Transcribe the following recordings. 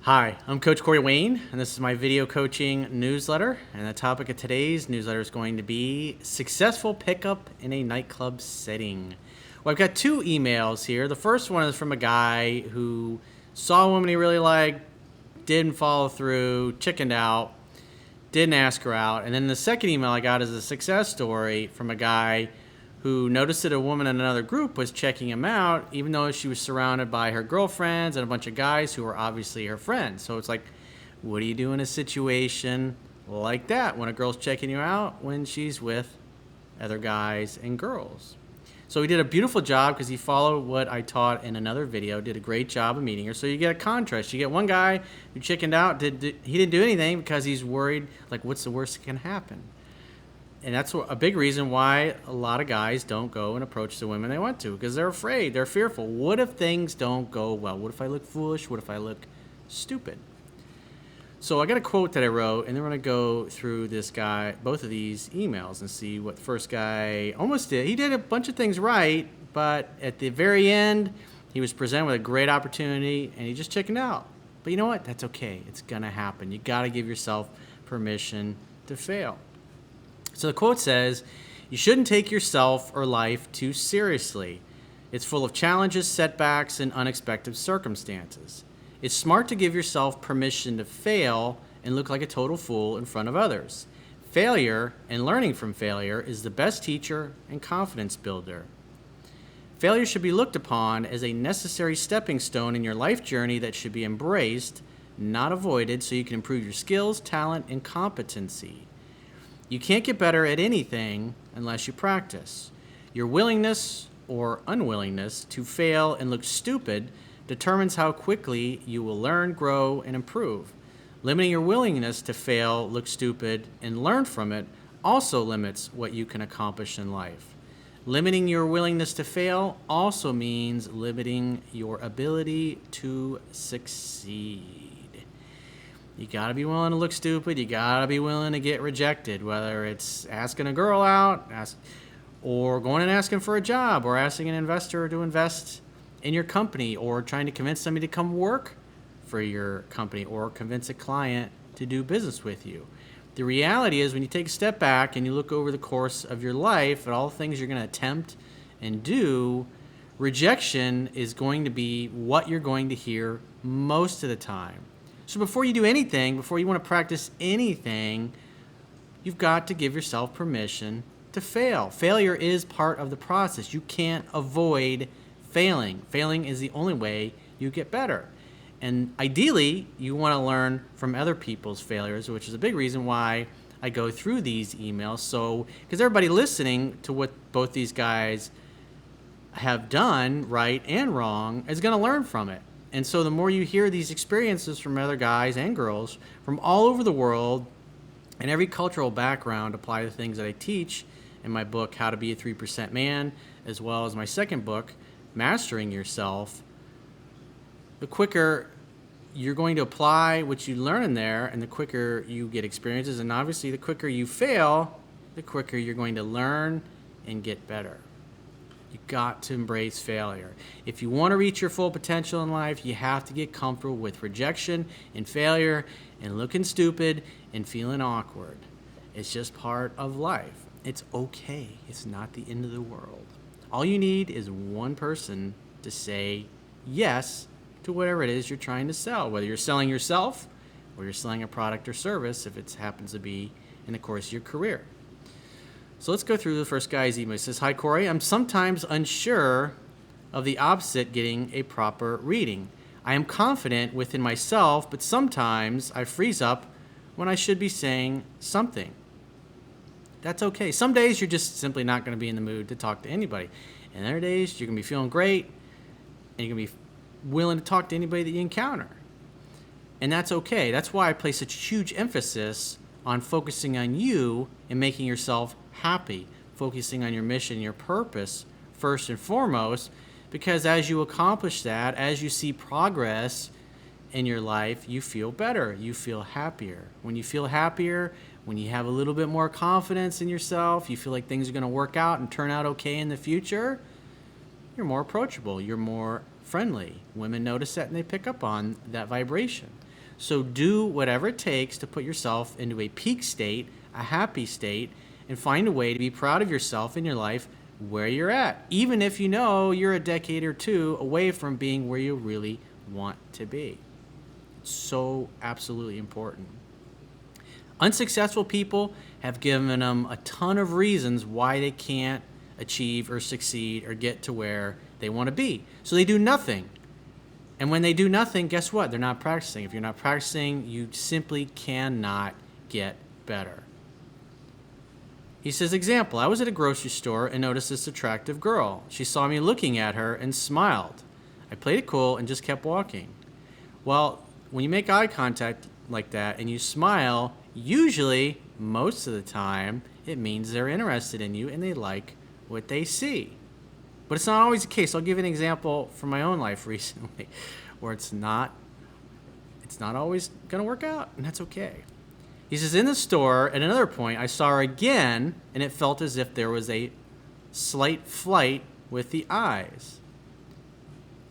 Hi, I'm Coach Corey Wayne, and this is my video coaching newsletter. And the topic of today's newsletter is going to be successful pickup in a nightclub setting. Well, I've got two emails here. The first one is from a guy who saw a woman he really liked, didn't follow through, chickened out, didn't ask her out. And then the second email I got is a success story from a guy who noticed that a woman in another group was checking him out, even though she was surrounded by her girlfriends and a bunch of guys who were obviously her friends. So it's like, what do you do in a situation like that when a girl's checking you out when she's with other guys and girls? So he did a beautiful job because he followed what I taught in another video, did a great job of meeting her. So you get a contrast. You get one guy who chickened out, he didn't do anything because he's worried, like, what's the worst that can happen? And that's a big reason why a lot of guys don't go and approach the women they want to, because they're afraid, they're fearful. What if things don't go well? What if I look foolish? What if I look stupid? So I got a quote that I wrote, and then we're going to go through both of these emails and see what the first guy almost did. He did a bunch of things right, but at the very end, he was presented with a great opportunity, and he just chickened out. But you know what? That's okay. It's going to happen. You got to give yourself permission to fail. So the quote says, "You shouldn't take yourself or life too seriously. It's full of challenges, setbacks, and unexpected circumstances. It's smart to give yourself permission to fail and look like a total fool in front of others. Failure and learning from failure is the best teacher and confidence builder. Failure should be looked upon as a necessary stepping stone in your life journey that should be embraced, not avoided, so you can improve your skills, talent, and competency. You can't get better at anything unless you practice. Your willingness or unwillingness to fail and look stupid determines how quickly you will learn, grow, and improve. Limiting your willingness to fail, look stupid, and learn from it also limits what you can accomplish in life. Limiting your willingness to fail also means limiting your ability to succeed. You gotta be willing to look stupid. You gotta be willing to get rejected, whether it's asking a girl out, or going and asking for a job, or asking an investor to invest in your company, or trying to convince somebody to come work for your company, or convince a client to do business with you. The reality is, when you take a step back and you look over the course of your life at all the things you're gonna attempt and do, rejection is going to be what you're going to hear most of the time. So before you do anything, before you want to practice anything, you've got to give yourself permission to fail. Failure is part of the process. You can't avoid failing. Failing is the only way you get better. And ideally, you want to learn from other people's failures, which is a big reason why I go through these emails. So, because everybody listening to what both these guys have done, right and wrong, is going to learn from it. And so the more you hear these experiences from other guys and girls from all over the world and every cultural background apply to the things that I teach in my book, How to Be a 3% Man, as well as my second book, Mastering Yourself, the quicker you're going to apply what you learn in there, and the quicker you get experiences. And obviously, the quicker you fail, the quicker you're going to learn and get better. You got to embrace failure. If you want to reach your full potential in life, you have to get comfortable with rejection and failure and looking stupid and feeling awkward. It's just part of life. It's okay. It's not the end of the world. All you need is one person to say yes to whatever it is you're trying to sell, whether you're selling yourself or you're selling a product or service, if it happens to be in the course of your career. So let's go through the first guy's email. It says, "Hi, Corey. I'm sometimes unsure of the opposite getting a proper reading. I am confident within myself, but sometimes I freeze up when I should be saying something. That's okay. Some days you're just simply not going to be in the mood to talk to anybody. And other days you're going to be feeling great and you're going to be willing to talk to anybody that you encounter. And that's okay. That's why I place such huge emphasis on focusing on you and making yourself happy, focusing on your mission, your purpose first and foremost, because as you accomplish that, as you see progress in your life, you feel better, you feel happier. When you feel happier, when you have a little bit more confidence in yourself, you feel like things are going to work out and turn out okay in the future, you're more approachable, you're more friendly. Women notice that and they pick up on that vibration. So do whatever it takes to put yourself into a peak state, a happy state, and find a way to be proud of yourself in your life where you're at, even if you know you're a decade or two away from being where you really want to be. It's so absolutely important. Unsuccessful people have given them a ton of reasons why they can't achieve or succeed or get to where they want to be. So they do nothing. And when they do nothing, guess what? They're not practicing. If you're not practicing, you simply cannot get better. He says, example, I was at a grocery store and noticed this attractive girl. She saw me looking at her and smiled. I played it cool and just kept walking. Well, when you make eye contact like that and you smile, usually, most of the time, it means they're interested in you and they like what they see. But it's not always the case. I'll give you an example from my own life recently where it's not always going to work out, and that's okay. He says, in the store, at another point, I saw her again, and it felt as if there was a slight flight with the eyes.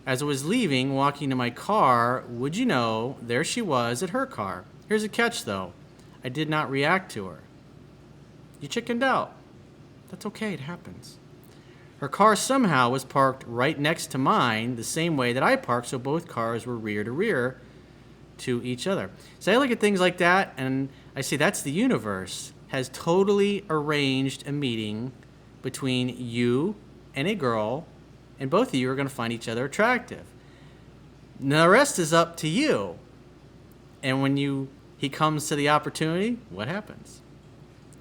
As I was leaving, walking to my car, would you know, there she was at her car. Here's a catch, though. I did not react to her. You chickened out. That's okay, it happens. Her car somehow was parked right next to mine, the same way that I parked, so both cars were rear to rear to each other. So I look at things like that, and I say that's the universe has totally arranged a meeting between you and a girl, and both of you are going to find each other attractive. Now the rest is up to you. And when he comes to the opportunity, what happens?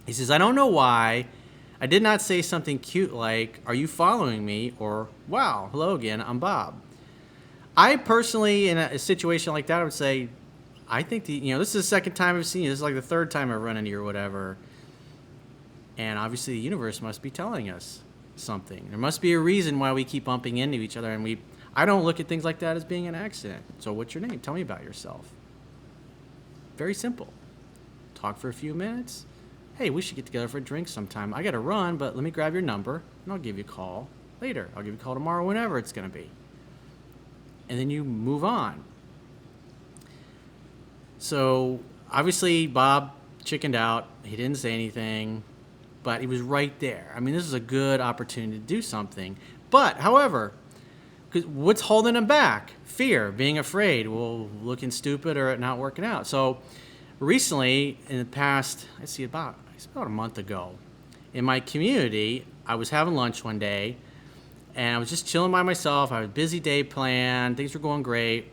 He says, I don't know why I did not say something cute like, are you following me? Or, wow, hello again, I'm Bob. I personally, in a situation like that, I would say, I think this is the second time I've seen you. This is like the third time I've run into you or whatever. And obviously the universe must be telling us something. There must be a reason why we keep bumping into each other. And I don't look at things like that as being an accident. So what's your name? Tell me about yourself. Very simple. Talk for a few minutes. Hey, we should get together for a drink sometime. I got to run, but let me grab your number, and I'll give you a call later. I'll give you a call tomorrow, whenever it's going to be. And then you move on. So, obviously, Bob chickened out. He didn't say anything, but he was right there. I mean, this is a good opportunity to do something. But, however, what's holding him back? Fear, being afraid, looking stupid or it not working out. So, recently, in the past, about a month ago, in my community, I was having lunch one day, and I was just chilling by myself. I had a busy day planned. Things were going great.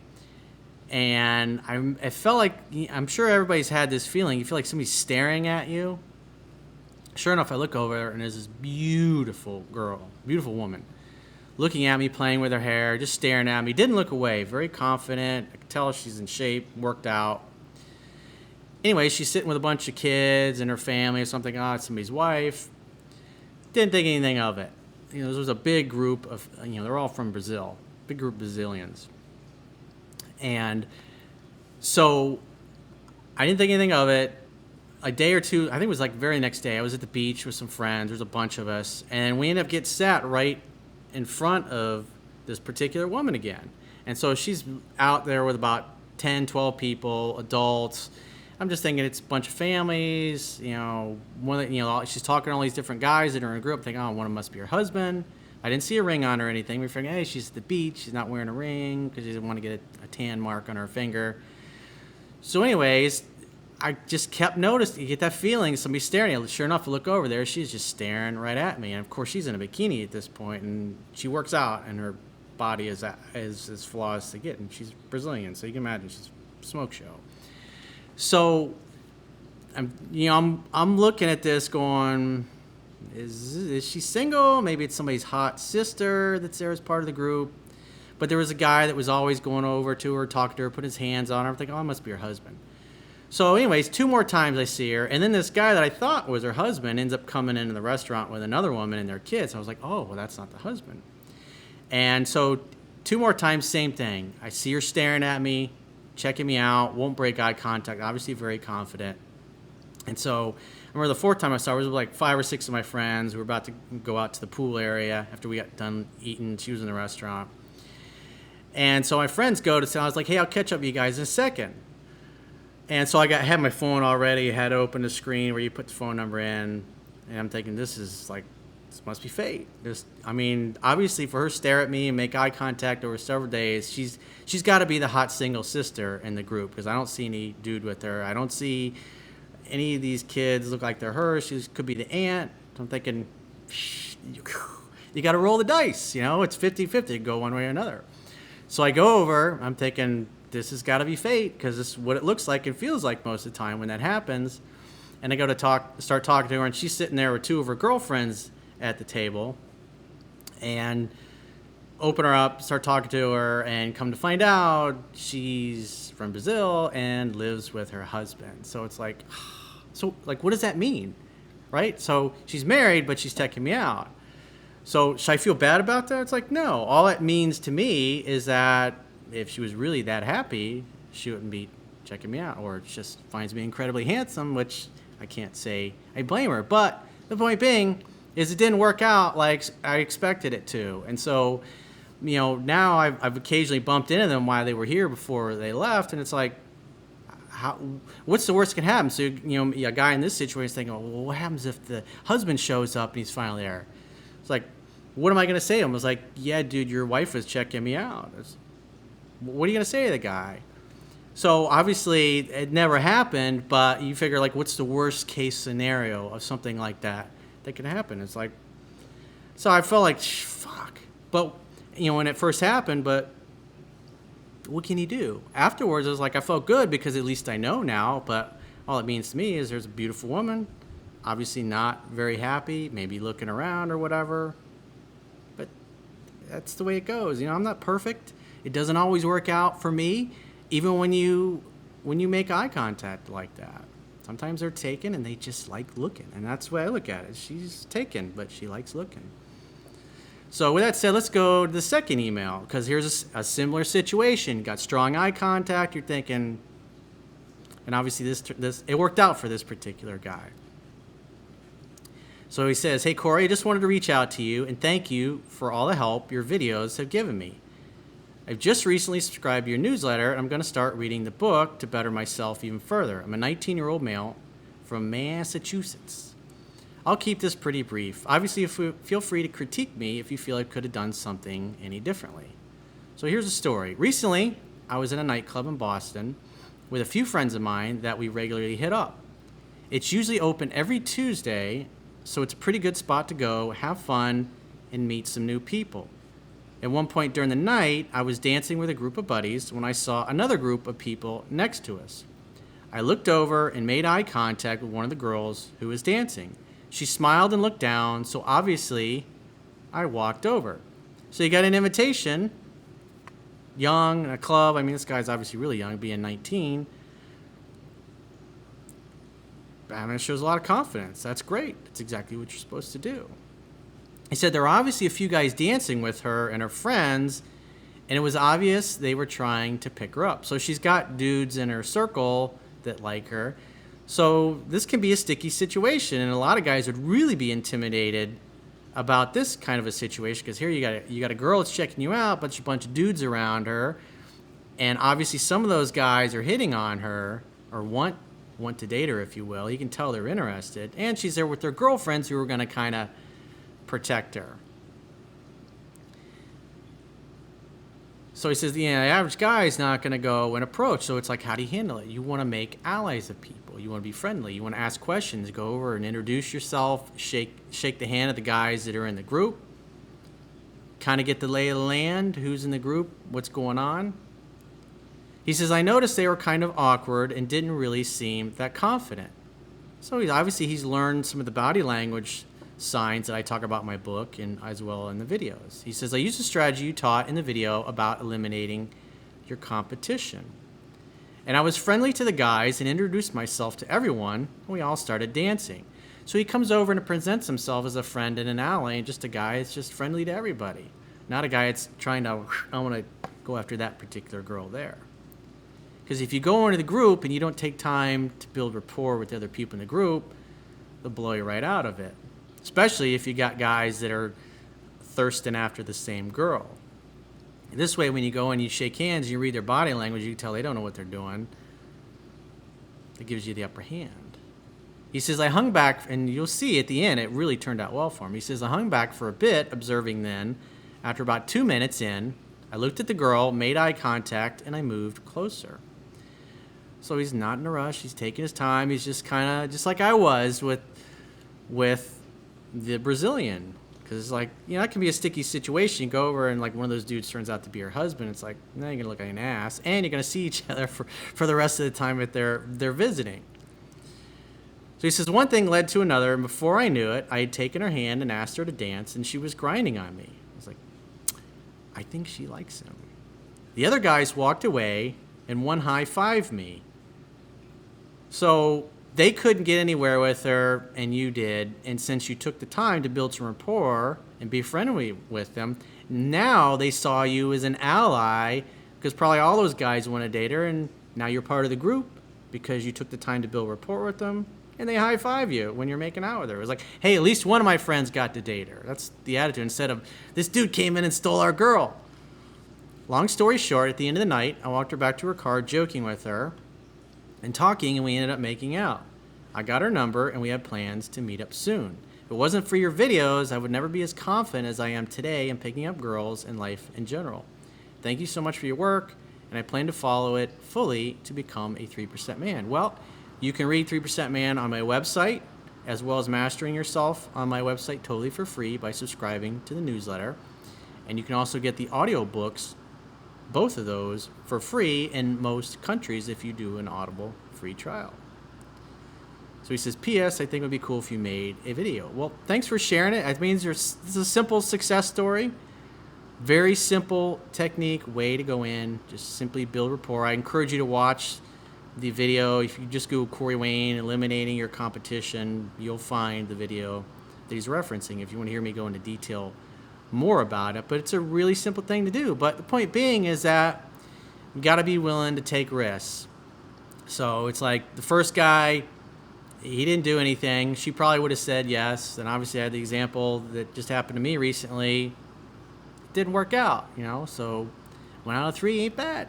And I felt like, I'm sure everybody's had this feeling. You feel like somebody's staring at you. Sure enough, I look over, and there's this beautiful girl, beautiful woman, looking at me, playing with her hair, just staring at me. Didn't look away. Very confident. I could tell she's in shape, worked out. Anyway, she's sitting with a bunch of kids and her family or something. Oh, it's somebody's wife. Didn't think anything of it. This was a big group of, they're all from Brazil. Big group of Brazilians. And so I didn't think anything of it. A day or two, I think it was like the very next day, I was at the beach with some friends. There's a bunch of us. And we ended up getting sat right in front of this particular woman again. And so she's out there with about 10, 12 people, adults. I'm just thinking it's a bunch of families, she's talking to all these different guys that are in a group. Thinking, oh, one of them must be her husband. I didn't see a ring on her or anything. We were thinking, hey, she's at the beach. She's not wearing a ring because she doesn't want to get a tan mark on her finger. So anyways, I just kept noticing, you get that feeling, somebody's staring at you. Sure enough, I look over there. She's just staring right at me. And of course, she's in a bikini at this point, and she works out, and her body is as flawless as they get. And she's Brazilian, so you can imagine she's a smoke show. So, I'm looking at this going, is she single? Maybe it's somebody's hot sister that's there as part of the group. But there was a guy that was always going over to her, talking to her, putting his hands on her. I'm thinking, oh, it must be her husband. So anyways, 2 more times I see her. And then this guy that I thought was her husband ends up coming into the restaurant with another woman and their kids. I was like, oh, well, that's not the husband. And so 2 more times, same thing. I see her staring at me, checking me out, won't break eye contact, obviously very confident. And so I remember the 4th time I saw her, it was like 5 or 6 of my friends. We were about to go out to the pool area after we got done eating. She was in the restaurant. And so my friends go to say, I was like, hey, I'll catch up with you guys in a second. And so had my phone already, had opened the screen where you put the phone number in, and I'm thinking, this must be fate. Obviously for her to stare at me and make eye contact over several days, she's got to be the hot single sister in the group, because I don't see any dude with her. I don't see any of these kids look like they're her. She could be the aunt. I'm thinking, you got to roll the dice. It's 50-50, go one way or another. So I go over, I'm thinking, this has got to be fate, because this is what it looks like and feels like most of the time when that happens. And I go to start talking to her, and she's sitting there with two of her girlfriends at the table, and open her up, start talking to her, and come to find out she's from Brazil and lives with her husband. So it's like, what does that mean, right? So she's married, but she's checking me out. So should I feel bad about that? It's like, no. All it means to me is that if she was really that happy, she wouldn't be checking me out, or just finds me incredibly handsome, which I can't say I blame her. But the point being is it didn't work out like I expected it to. And so, now I've occasionally bumped into them while they were here before they left, and it's like, what's the worst that can happen? So, a guy in this situation is thinking, well, what happens if the husband shows up and he's finally there? It's like, what am I going to say to him? I was like, yeah, dude, your wife was checking me out. What are you going to say to the guy? So obviously it never happened, but you figure, what's the worst case scenario of something like that can happen? It's like, so I felt like, fuck. But, when it first happened, but what can you do? Afterwards, it was like, I felt good because at least I know now, but all it means to me is there's a beautiful woman, obviously not very happy, maybe looking around or whatever, but that's the way it goes. I'm not perfect. It doesn't always work out for me, even when you make eye contact like that. Sometimes they're taken and they just like looking, and that's the way I look at it. She's taken, but she likes looking. So with that said, let's go to the second email, because here's a similar situation. Got strong eye contact. You're thinking, and obviously this it worked out for this particular guy. So he says, hey, Corey, I just wanted to reach out to you and thank you for all the help your videos have given me. I've just recently subscribed to your newsletter, and I'm going to start reading the book to better myself even further. I'm a 19-year-old male from Massachusetts. I'll keep this pretty brief. Obviously, feel free to critique me if you feel I could have done something any differently. So here's a story. Recently, I was in a nightclub in Boston with a few friends of mine that we regularly hit up. It's usually open every Tuesday, so it's a pretty good spot to go, have fun, and meet some new people. At one point during the night, I was dancing with a group of buddies when I saw another group of people next to us. I looked over and made eye contact with one of the girls who was dancing. She smiled and looked down, so obviously I walked over. So you got an invitation, young, in a club. This guy's obviously really young, being 19. It shows a lot of confidence. That's great. That's exactly what you're supposed to do. He said there were obviously a few guys dancing with her and her friends, and it was obvious they were trying to pick her up. So she's got dudes in her circle that like her. So this can be a sticky situation, and a lot of guys would really be intimidated about this kind of a situation, because here you got a girl that's checking you out, but a bunch of dudes around her, and obviously some of those guys are hitting on her or want to date her, if you will. You can tell they're interested, and she's there with their girlfriends who are going to kind of protect her. So he says, the average guy is not going to go and approach. So it's like, how do you handle it? You want to make allies of people. You want to be friendly. You want to ask questions. Go over and introduce yourself. Shake the hand of the guys that are in the group. Kind of get the lay of the land. Who's in the group? What's going on? He says, I noticed they were kind of awkward and didn't really seem that confident. So he's learned some of the body language signs that I talk about in my book and as well in the videos. He says, I used a strategy you taught in the video about eliminating your competition. And I was friendly to the guys and introduced myself to everyone, and we all started dancing. So he comes over and presents himself as a friend and an ally, and just a guy that's just friendly to everybody. Not a guy that's trying to, I want to go after that particular girl there. Because if you go into the group and you don't take time to build rapport with the other people in the group, they'll blow you right out of it. Especially if you got guys that are thirsting after the same girl. This way, when you go and you shake hands and you read their body language, you can tell they don't know what they're doing. that gives you the upper hand. He says, I hung back, and you'll see at the end, it really turned out well for him. He says, I hung back for a bit, observing then. After about 2 minutes in, I looked at the girl, made eye contact, and I moved closer. So he's not in a rush. He's taking his time. He's just kind of, just like I was with the Brazilian. Because it's like, that can be a sticky situation. You go over and like one of those dudes turns out to be your husband. It's like, now you're going to look like an ass. And you're going to see each other for the rest of the time that they're visiting. So he says, one thing led to another, and before I knew it, I had taken her hand and asked her to dance, and she was grinding on me. I was like, I think she likes him. The other guys walked away, and one high-fived me. So they couldn't get anywhere with her, and you did, and since you took the time to build some rapport and be friendly with them, now they saw you as an ally, because probably all those guys want to date her, and now you're part of the group because you took the time to build rapport with them. And they high-five you when you're making out with her. It was like, hey, at least one of my friends got to date her. That's the attitude, instead of, this dude came in and stole our girl. Long story short, at the end of the night, I walked her back to her car, joking with her and talking, and we ended up making out. I got her number, and we had plans to meet up soon. If it wasn't for your videos, I would never be as confident as I am today in picking up girls and life in general. Thank you so much for your work, and I plan to follow it fully to become a 3% man. Well, you can read 3% Man on my website, as well as Mastering Yourself on my website totally for free by subscribing to the newsletter. And you can also get the audiobooks, both of those, for free in most countries if you do an Audible free trial. So he says, P.S. I think it would be cool if you made a video. Well, thanks for sharing it. It means this is a simple success story. Very simple technique, way to go in. Just simply build rapport. I encourage you to watch the video. If you just Google Corey Wayne eliminating your competition, you'll find the video that he's referencing if you want to hear me go into detail more about it. But it's a really simple thing to do. But the point being is that you got to be willing to take risks. So it's like the first guy, he didn't do anything. She probably would have said yes. And obviously I had the example that just happened to me recently. It didn't work out, so 1 out of 3 ain't bad.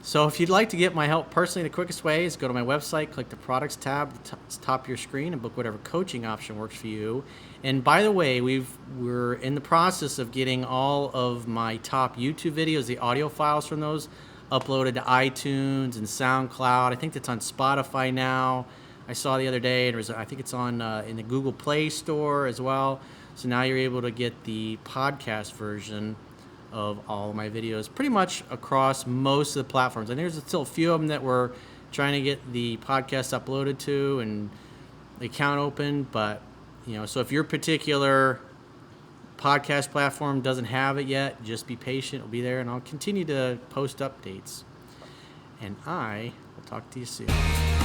So if you'd like to get my help personally, the quickest way is go to my website, click the products tab at the top of your screen, and book whatever coaching option works for you. And by the way, we're in the process of getting all of my top YouTube videos, the audio files from those, uploaded to iTunes and SoundCloud. I think that's on Spotify now. I saw the other day, and I think it's on in the Google Play Store as well. So now you're able to get the podcast version of all of my videos pretty much across most of the platforms. And there's still a few of them that we're trying to get the podcast uploaded to and the account open. But, so if your particular podcast platform doesn't have it yet, just be patient. It'll be there, and I'll continue to post updates. And I will talk to you soon.